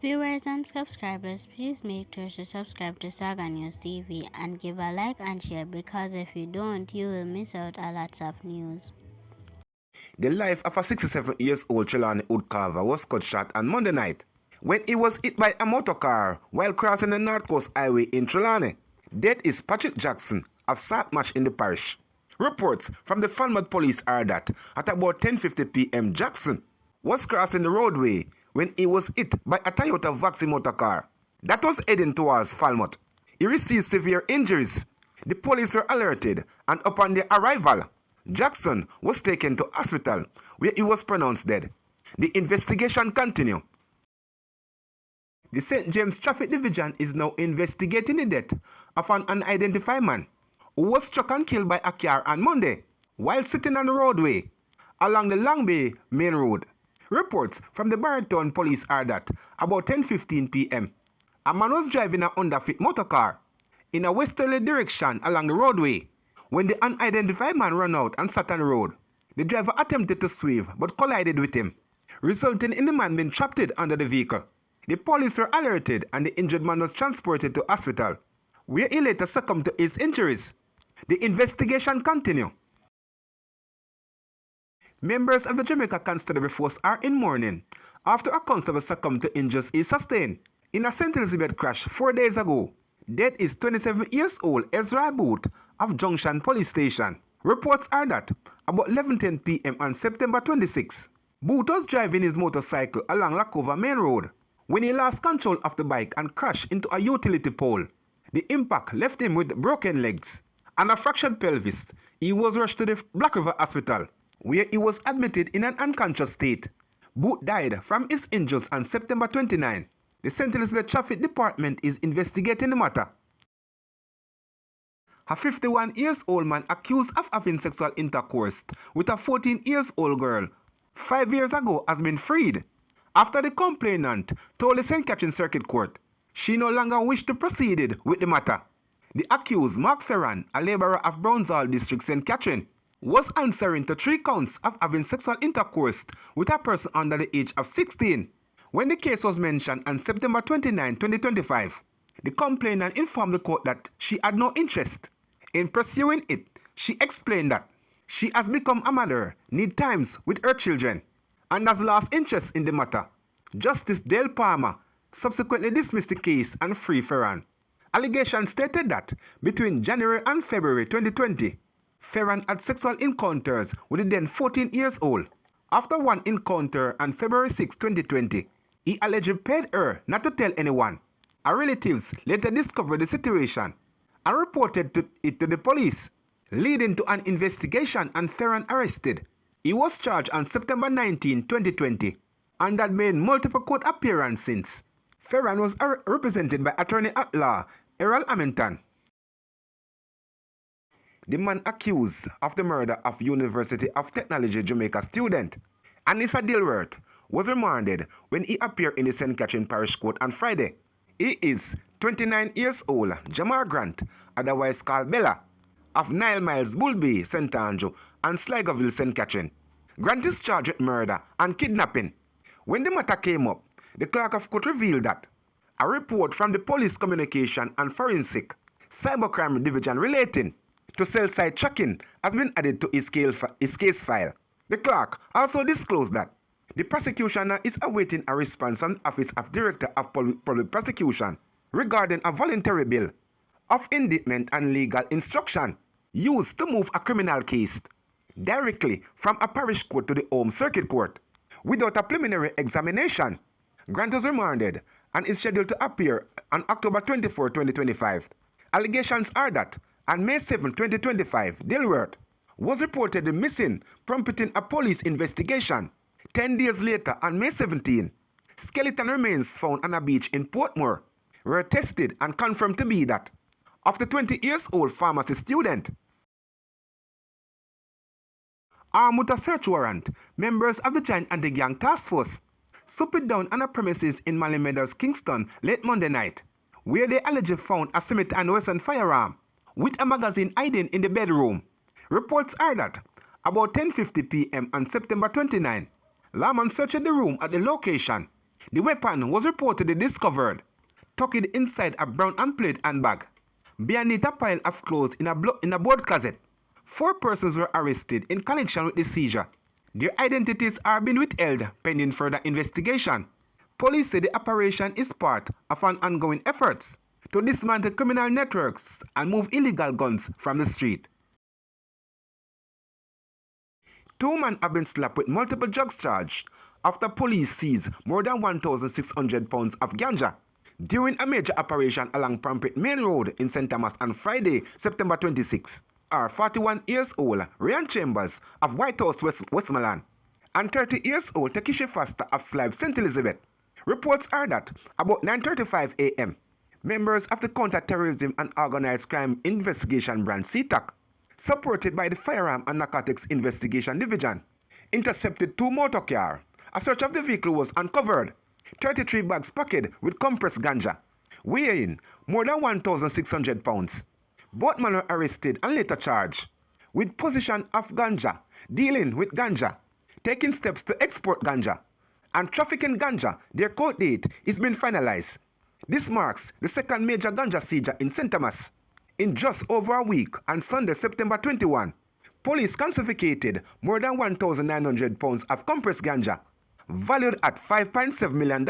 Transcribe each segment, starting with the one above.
Viewers and subscribers, please make sure to subscribe to Saga News TV and give a like and share, because if you don't, you will miss out a lot of news. The life of a 67-year-old Trelawney Woodcarver was cut short on Monday night when he was hit by a motor car while crossing the North Coast Highway in Trelawney. Death is Patrick Jackson of Saltmarsh in the parish. Reports from the Falmouth police are that at about 10:50 p.m. Jackson was crossing the roadway when he was hit by a Toyota Vaxi motor car that was heading towards Falmouth. He received severe injuries. The police were alerted, and upon their arrival, Jackson was taken to hospital where he was pronounced dead. The investigation continues. The St. James Traffic Division is now investigating the death of an unidentified man who was struck and killed by a car on Monday while sitting on the roadway along the Long Bay Main Road. Reports from the Barrington police are that about 10:15 p.m., a man was driving an underfit motor car in a westerly direction along the roadway when the unidentified man ran out and sat on the road. The driver attempted to swerve but collided with him, resulting in the man being trapped under the vehicle. The police were alerted and the injured man was transported to hospital, where he later succumbed to his injuries. The investigation continues. Members of the Jamaica Constabulary Force are in mourning after a constable succumbed to injuries he sustained in a St. Elizabeth crash 4 days ago. Death is 27-year-old Ezra Booth of Junction Police Station. Reports are that about 11:10 p.m. on September 26, Booth was driving his motorcycle along Lacova Main Road when he lost control of the bike and crashed into a utility pole. The impact left him with broken legs and a fractured pelvis. He was rushed to the Black River Hospital, where he was admitted in an unconscious state. Booth died from his injuries on September 29. The St. Elizabeth Traffic Department is investigating the matter. A 51-year-old man accused of having sexual intercourse with a 14-year-old girl 5 years ago has been freed after the complainant told the St. Catherine Circuit Court she no longer wished to proceed with the matter. The accused, Mark Ferran, a laborer of Brownsall District, St. Catherine, was answering to 3 counts of having sexual intercourse with a person under the age of 16. When the case was mentioned on September 29, 2025, the complainant informed the court that she had no interest in pursuing it. She explained that she has become a mother, need times with her children, and has lost interest in the matter. Justice Dale Palmer subsequently dismissed the case and freed Ferran. Allegations stated that between January and February 2020, Ferran had sexual encounters with the then 14-year-old. After one encounter on February 6, 2020, he allegedly paid her not to tell anyone. Her relatives later discovered the situation and reported it to the police, leading to an investigation and Ferran arrested. He was charged on September 19, 2020, and had made multiple court appearances since. Ferran was represented by attorney at law Errol Hamilton. The man accused of the murder of University of Technology Jamaica student Anissa Dilworth was remanded when he appeared in the St. Catherine Parish Court on Friday. He is 29-year-old Jamar Grant, otherwise called Bella, of 9 Miles Bullby, St. Andrew, and Sligoville, St. Catherine. Grant is charged with murder and kidnapping. When the matter came up, the clerk of court revealed that a report from the Police Communication and Forensic Cybercrime Division relating to cell site tracking has been added to his case file. The clerk also disclosed that the prosecution is awaiting a response from the Office of Director of Public Prosecution regarding a voluntary bill of indictment and legal instruction used to move a criminal case directly from a parish court to the Home Circuit Court without a preliminary examination. Grant was remanded and is scheduled to appear on October 24, 2025. Allegations are that on May 7, 2025, Dilworth was reported missing, prompting a police investigation. 10 days later, on May 17, skeleton remains found on a beach in Portmore were tested and confirmed to be that of the 20-year-old pharmacy student. Armed with a search warrant, members of the Giant Anti-Gang Task Force swooped down on a premises in Mali Meadows, Kingston, late Monday night, where they allegedly found a Smith & Wesson firearm with a magazine hiding in the bedroom. Reports are that about 10:50 p.m. on September 29, lawmen searched the room at the location The weapon was reportedly discovered tucked inside a brown and plaid handbag, beneath a pile of clothes in a board closet. 4 persons were arrested in connection with the seizure. Their identities are being withheld pending further investigation. Police say the operation is part of an ongoing effort to dismantle criminal networks and move illegal guns from the street. 2 men have been slapped with multiple drugs charges after police seized more than 1,600 pounds of ganja during a major operation along Prampit Main Road in St. Thomas on Friday, September 26. 41-year-old Ryan Chambers of Whitehouse, Westmoreland, and 30-year-old Takeshi Foster of Slibe, St. Elizabeth. Reports are that about 9:35 a.m., members of the Counter-Terrorism and Organized Crime Investigation Branch (CTAC), supported by the Firearm and Narcotics Investigation Division, intercepted 2 motor cars. A search of the vehicle was uncovered. 33 bags packed with compressed ganja, weighing more than 1,600 pounds. Both men were arrested and later charged with possession of ganja, dealing with ganja, taking steps to export ganja, and trafficking ganja. Their court date is being finalized. This marks the second major ganja seizure in St. Thomas in just over a week. On Sunday, September 21, police confiscated more than 1,900 pounds of compressed ganja, valued at $5.7 million,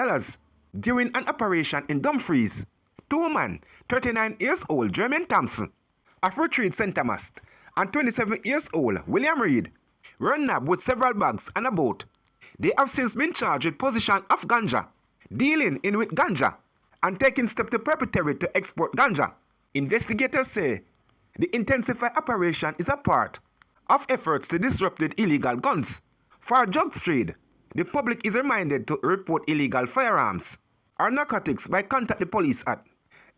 during an operation in Dumfries. 2 men, 39-year-old Jermaine Thompson of Retreat St. Thomas and 27-year-old William Reed, were nabbed with several bags and a boat. They have since been charged with possession of ganja, dealing in with ganja, and taking steps to perpetrate to export ganja. Investigators say the intensified operation is a part of efforts to disrupt the illegal guns. For drugs trade, the public is reminded to report illegal firearms or narcotics by contact the police at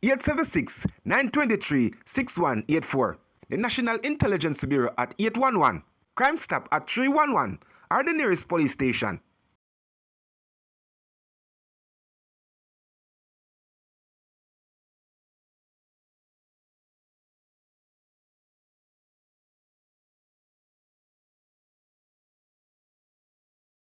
876-923-6184, the National Intelligence Bureau at 811, Crime Stop at 311, or the nearest police station.